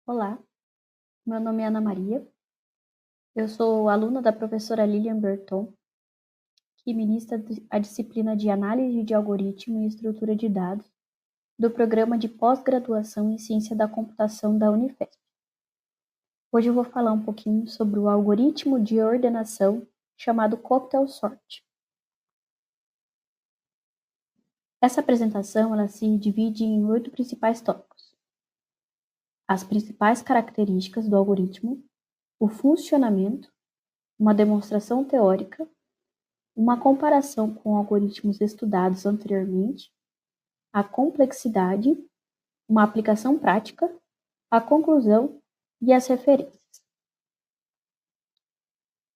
Olá, meu nome é Ana Maria, eu sou aluna da professora Lilian Berton, que ministra a disciplina de Análise de Algoritmo e Estrutura de Dados do Programa de Pós-Graduação em Ciência da Computação da Unifesp. Hoje eu vou falar um pouquinho sobre o algoritmo de ordenação chamado Cocktail Sort. Essa apresentação ela se divide em 8 principais tópicos: as principais características do algoritmo, o funcionamento, uma demonstração teórica, uma comparação com algoritmos estudados anteriormente, a complexidade, uma aplicação prática, a conclusão e as referências.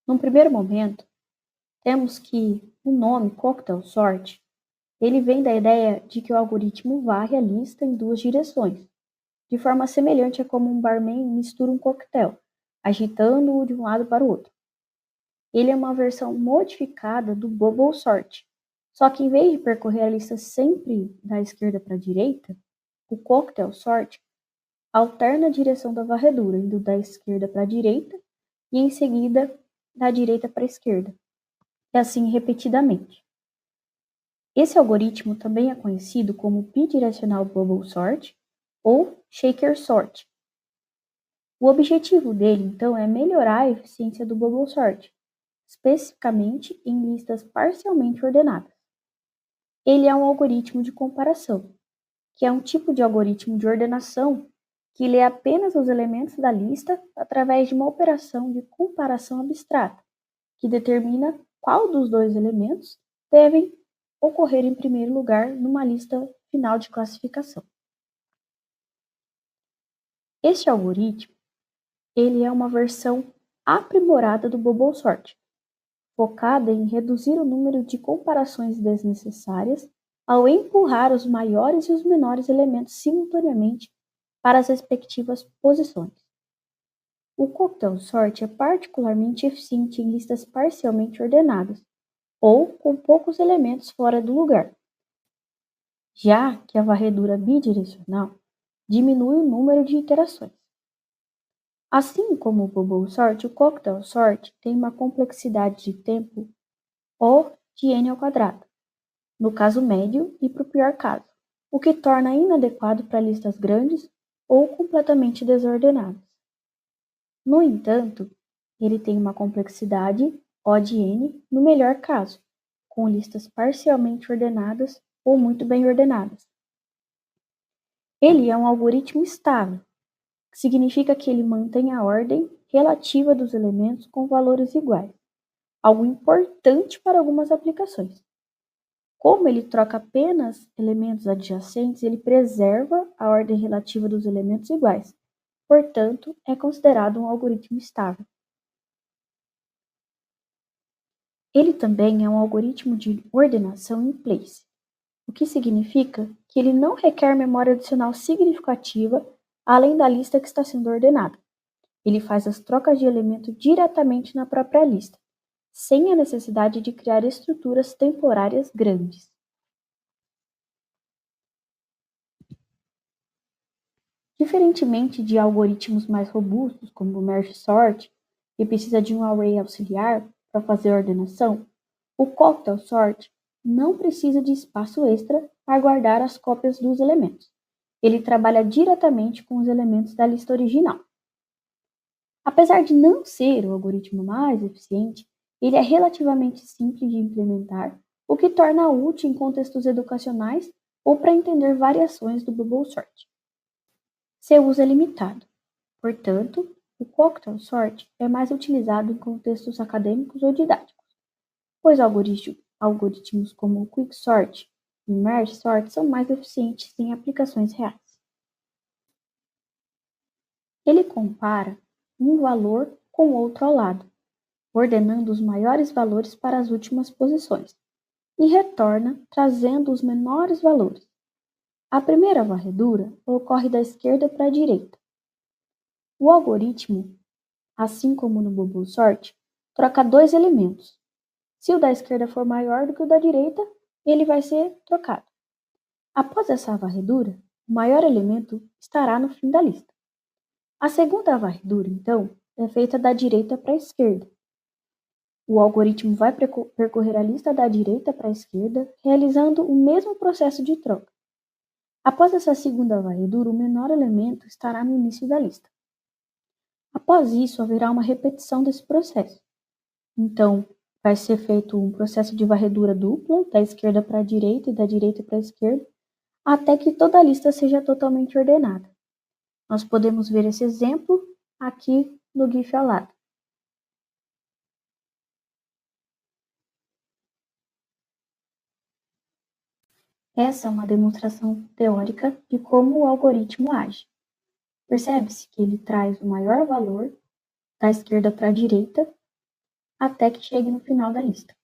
Num primeiro momento, temos que o nome Cocktail Sort, ele vem da ideia de que o algoritmo varre a lista em duas direções, de forma semelhante a como um barman mistura um coquetel, agitando-o de um lado para o outro. Ele é uma versão modificada do Bubble Sort, só que em vez de percorrer a lista sempre da esquerda para a direita, o Cocktail Sort alterna a direção da varredura, indo da esquerda para a direita e em seguida da direita para a esquerda, e assim repetidamente. Esse algoritmo também é conhecido como Bidirectional Bubble Sort ou Shaker Sort. O objetivo dele, então, é melhorar a eficiência do Bubble Sort, especificamente em listas parcialmente ordenadas. Ele é um algoritmo de comparação, que é um tipo de algoritmo de ordenação que lê apenas os elementos da lista através de uma operação de comparação abstrata, que determina qual dos dois elementos devem ocorrer em primeiro lugar numa lista final de classificação. Este algoritmo, ele é uma versão aprimorada do Bubble Sort, focada em reduzir o número de comparações desnecessárias ao empurrar os maiores e os menores elementos simultaneamente para as respectivas posições. O Cocktail Sort é particularmente eficiente em listas parcialmente ordenadas, ou com poucos elementos fora do lugar, já que a varredura bidirecional diminui o número de iterações. Assim como o Bubble Sort, o Cocktail Sort tem uma complexidade de tempo O de n ao quadrado, no caso médio e para o pior caso, o que torna inadequado para listas grandes ou completamente desordenadas. No entanto, ele tem uma complexidade O de n no melhor caso, com listas parcialmente ordenadas ou muito bem ordenadas. Ele é um algoritmo estável, que significa que ele mantém a ordem relativa dos elementos com valores iguais, algo importante para algumas aplicações. Como ele troca apenas elementos adjacentes, ele preserva a ordem relativa dos elementos iguais. Portanto, é considerado um algoritmo estável. Ele também é um algoritmo de ordenação in place, o que significa que ele não requer memória adicional significativa além da lista que está sendo ordenada. Ele faz as trocas de elemento diretamente na própria lista, sem a necessidade de criar estruturas temporárias grandes. Diferentemente de algoritmos mais robustos, como o Merge Sort, que precisa de um array auxiliar para fazer a ordenação, o Cocktail Sort não precisa de espaço extra para guardar as cópias dos elementos. Ele trabalha diretamente com os elementos da lista original. Apesar de não ser o algoritmo mais eficiente, ele é relativamente simples de implementar, o que torna útil em contextos educacionais ou para entender variações do Bubble Sort. Seu uso é limitado. Portanto, o Cocktail Sort é mais utilizado em contextos acadêmicos ou didáticos, pois algoritmos como o Quicksort e Merge Sort são mais eficientes em aplicações reais. Ele compara um valor com outro ao lado, ordenando os maiores valores para as últimas posições, e retorna trazendo os menores valores. A primeira varredura ocorre da esquerda para a direita. O algoritmo, assim como no Bubble Sort, troca dois elementos. Se o da esquerda for maior do que o da direita, ele vai ser trocado. Após essa varredura, o maior elemento estará no fim da lista. A segunda varredura, então, é feita da direita para a esquerda. O algoritmo vai percorrer a lista da direita para a esquerda, realizando o mesmo processo de troca. Após essa segunda varredura, o menor elemento estará no início da lista. Após isso, haverá uma repetição desse processo. Então, vai ser feito um processo de varredura dupla, da esquerda para a direita e da direita para a esquerda, até que toda a lista seja totalmente ordenada. Nós podemos ver esse exemplo aqui no GIF ao lado. Essa é uma demonstração teórica de como o algoritmo age. Percebe-se que ele traz o maior valor da esquerda para a direita até que chegue no final da lista.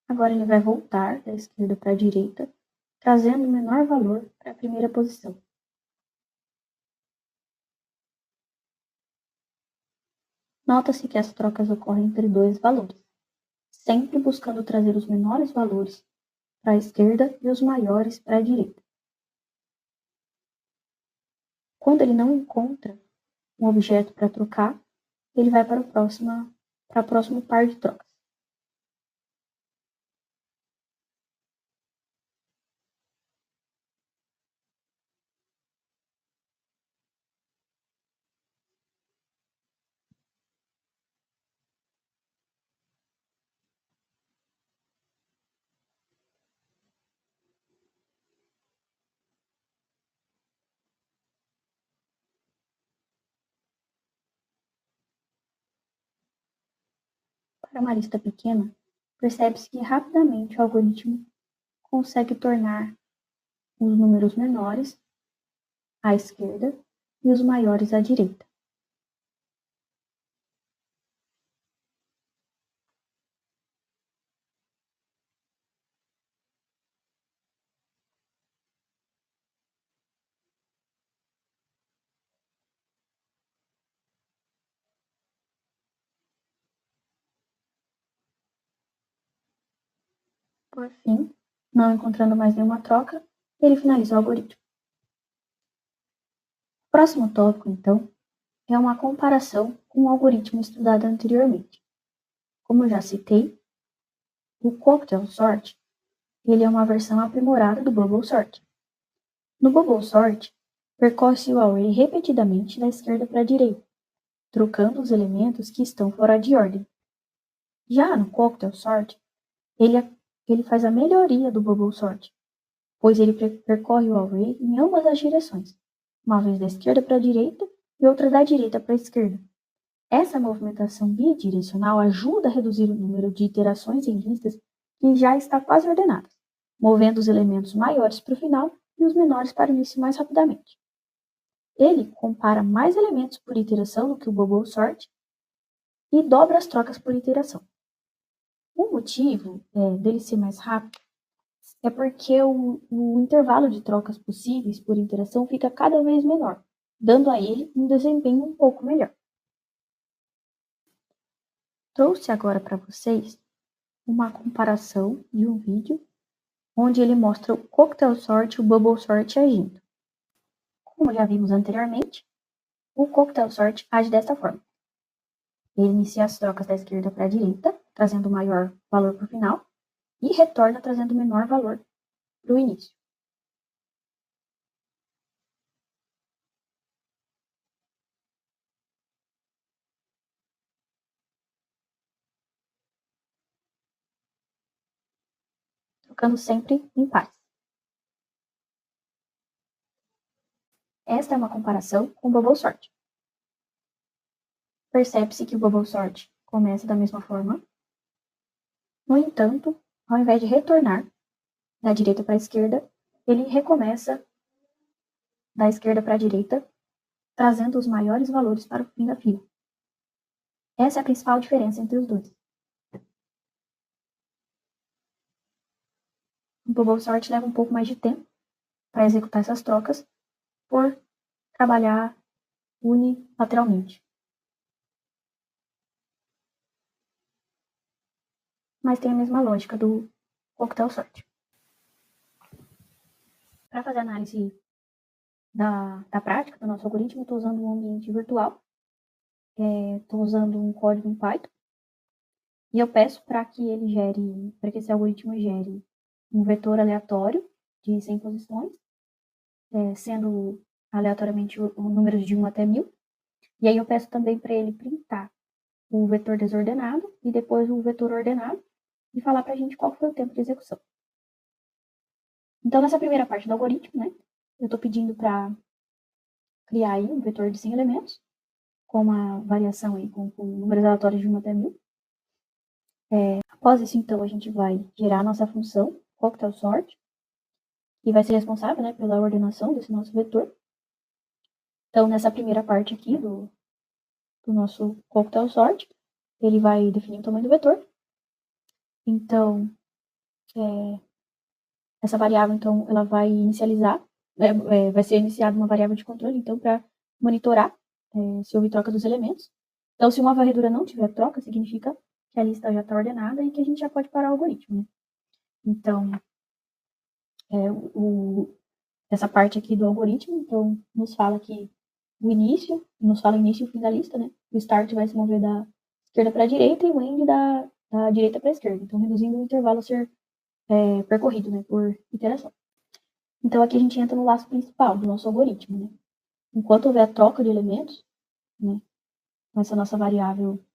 Agora ele vai voltar da esquerda para a direita, trazendo o menor valor para a primeira posição. Nota-se que as trocas ocorrem entre dois valores, sempre buscando trazer os menores valores para a esquerda e os maiores para a direita. Quando ele não encontra um objeto para trocar, ele vai para o próximo par de trocas. Para uma lista pequena, percebe-se que rapidamente o algoritmo consegue tornar os números menores à esquerda e os maiores à direita. Por fim, não encontrando mais nenhuma troca, ele finaliza o algoritmo. O próximo tópico, então, é uma comparação com o algoritmo estudado anteriormente. Como eu já citei, o Cocktail Sort ele é uma versão aprimorada do Bubble Sort. No Bubble Sort, percorre-se o array repetidamente da esquerda para a direita, trocando os elementos que estão fora de ordem. Já no Cocktail Sort, ele faz a melhoria do Bubble Sort, pois ele percorre o array em ambas as direções, uma vez da esquerda para a direita e outra da direita para a esquerda. Essa movimentação bidirecional ajuda a reduzir o número de iterações em listas que já está quase ordenadas, movendo os elementos maiores para o final e os menores para o início mais rapidamente. Ele compara mais elementos por iteração do que o Bubble Sort e dobra as trocas por iteração. O motivo dele ser mais rápido é porque o intervalo de trocas possíveis por interação fica cada vez menor, dando a ele um desempenho um pouco melhor. Trouxe agora para vocês uma comparação de um vídeo onde ele mostra o Cocktail Sort e o Bubble Sort agindo. Como já vimos anteriormente, o Cocktail Sort age desta forma. Ele inicia as trocas da esquerda para a direita, trazendo o maior valor para o final, e retorna trazendo o menor valor para o início. Trocando sempre em pares. Esta é uma comparação com o Bubble Sort. Percebe-se que o Bubble Sort começa da mesma forma. No entanto, ao invés de retornar da direita para a esquerda, ele recomeça da esquerda para a direita, trazendo os maiores valores para o fim da fila. Essa é a principal diferença entre os dois. O Bubble Sort leva um pouco mais de tempo para executar essas trocas, por trabalhar unilateralmente. Mas tem a mesma lógica do Cocktail Sort. Para fazer a análise da prática do nosso algoritmo, eu estou usando um ambiente virtual, estou usando um código em Python, e eu peço para que esse algoritmo gere um vetor aleatório de 100 posições, sendo aleatoriamente números de 1 até 1000. E aí eu peço também para ele printar o vetor desordenado e depois o vetor ordenado e falar para a gente qual foi o tempo de execução. Então, nessa primeira parte do algoritmo, né, eu estou pedindo para criar aí um vetor de 100 elementos, com uma variação aí com números aleatórios de 1 até 1000. Após isso, então, a gente vai gerar a nossa função cocktail sort, que vai ser responsável, né, pela ordenação desse nosso vetor. Então, nessa primeira parte aqui do nosso cocktail sort, ele vai definir o tamanho do vetor. Então, essa variável, então, ela vai inicializar, vai ser iniciada uma variável de controle, então, para monitorar se houve troca dos elementos. Então, se uma varredura não tiver troca, significa que a lista já está ordenada e que a gente já pode parar o algoritmo, né? Então, essa parte aqui do algoritmo, então, nos fala que nos fala o início e o fim da lista, né? O start vai se mover da esquerda para a direita e o end da direita para a esquerda. Então, reduzindo o intervalo a ser percorrido, né, por iteração. Então, aqui a gente entra no laço principal do nosso algoritmo, né? Enquanto houver a troca de elementos, né, com essa nossa variável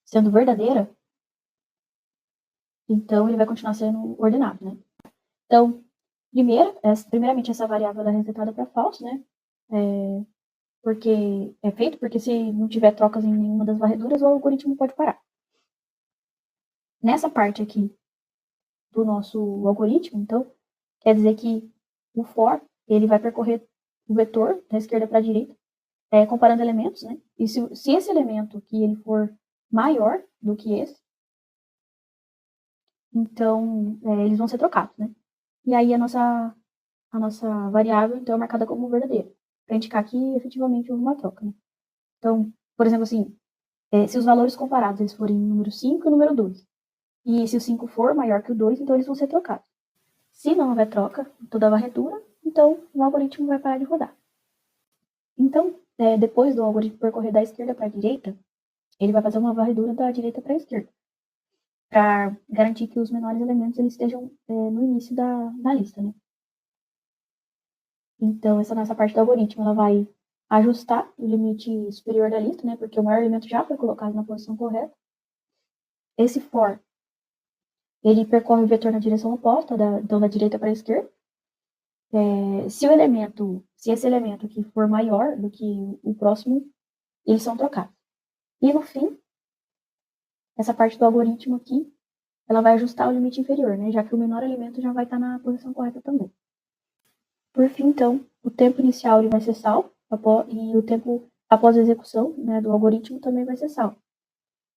sendo verdadeira, então ele vai continuar sendo ordenado, né? Então, primeiramente essa variável é resetada para false, né? Porque se não tiver trocas em nenhuma das varreduras, o algoritmo pode parar. Nessa parte aqui do nosso algoritmo, então, quer dizer que o for, ele vai percorrer o vetor da esquerda para a direita, comparando elementos, né? E se esse elemento que ele for maior do que esse, então eles vão ser trocados, né? E aí a nossa variável, então, é marcada como verdadeira, para indicar que efetivamente houve uma troca, né? Então, por exemplo, assim, se os valores comparados eles forem número 5 e número 2, e se o 5 for maior que o 2, então eles vão ser trocados. Se não houver troca em toda a varredura, então o algoritmo vai parar de rodar. Então, depois do algoritmo percorrer da esquerda para a direita, ele vai fazer uma varredura da direita para a esquerda, para garantir que os menores elementos eles estejam no início da lista, né? Então, essa nossa parte do algoritmo, ela vai ajustar o limite superior da lista, né? Porque o maior elemento já foi colocado na posição correta. Esse for, ele percorre o vetor na direção oposta, então da direita para a esquerda. Se esse elemento aqui for maior do que o próximo, eles são trocados. E no fim, essa parte do algoritmo aqui, ela vai ajustar o limite inferior, né? Já que o menor elemento já vai estar na posição correta também. Por fim, então, o tempo inicial ele vai ser salvo e o tempo após a execução, né, do algoritmo também vai ser salvo.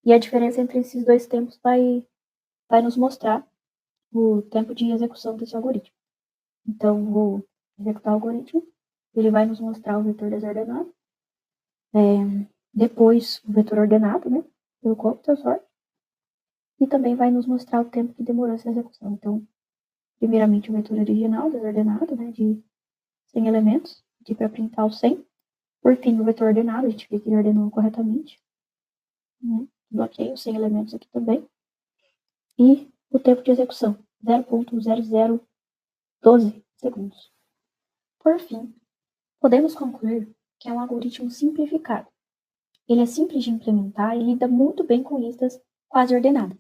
E a diferença entre esses dois tempos vai nos mostrar o tempo de execução desse algoritmo. Então, vou executar o algoritmo, ele vai nos mostrar o vetor desordenado, depois o vetor ordenado, né, pelo cocktail sort, e também vai nos mostrar o tempo que demorou essa execução. Então, primeiramente o vetor original, desordenado, né, de 100 elementos, aqui para printar o 100. Por fim, o vetor ordenado, a gente vê que ele ordenou corretamente, né? Bloqueio 100 elementos aqui também. E o tempo de execução, 0,0012 segundos. Por fim, podemos concluir que é um algoritmo simplificado. Ele é simples de implementar e lida muito bem com listas quase ordenadas.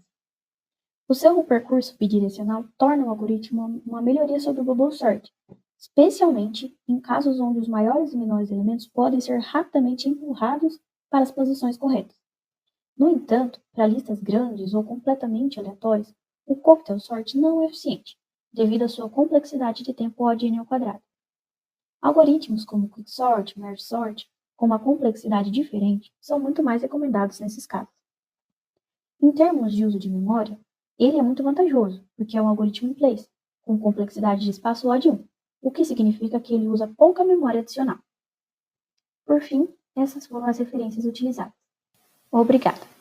O seu percurso bidirecional torna o algoritmo uma melhoria sobre o bubble sort, especialmente em casos onde os maiores e menores elementos podem ser rapidamente empurrados para as posições corretas. No entanto, para listas grandes ou completamente aleatórias, o cocktail sort não é eficiente, devido à sua complexidade de tempo ON ao quadrado. Algoritmos como quicksort, merge sort, com uma complexidade diferente, são muito mais recomendados nesses casos. Em termos de uso de memória, ele é muito vantajoso, porque é um algoritmo in place, com complexidade de espaço OD1, o que significa que ele usa pouca memória adicional. Por fim, essas foram as referências utilizadas. Obrigada.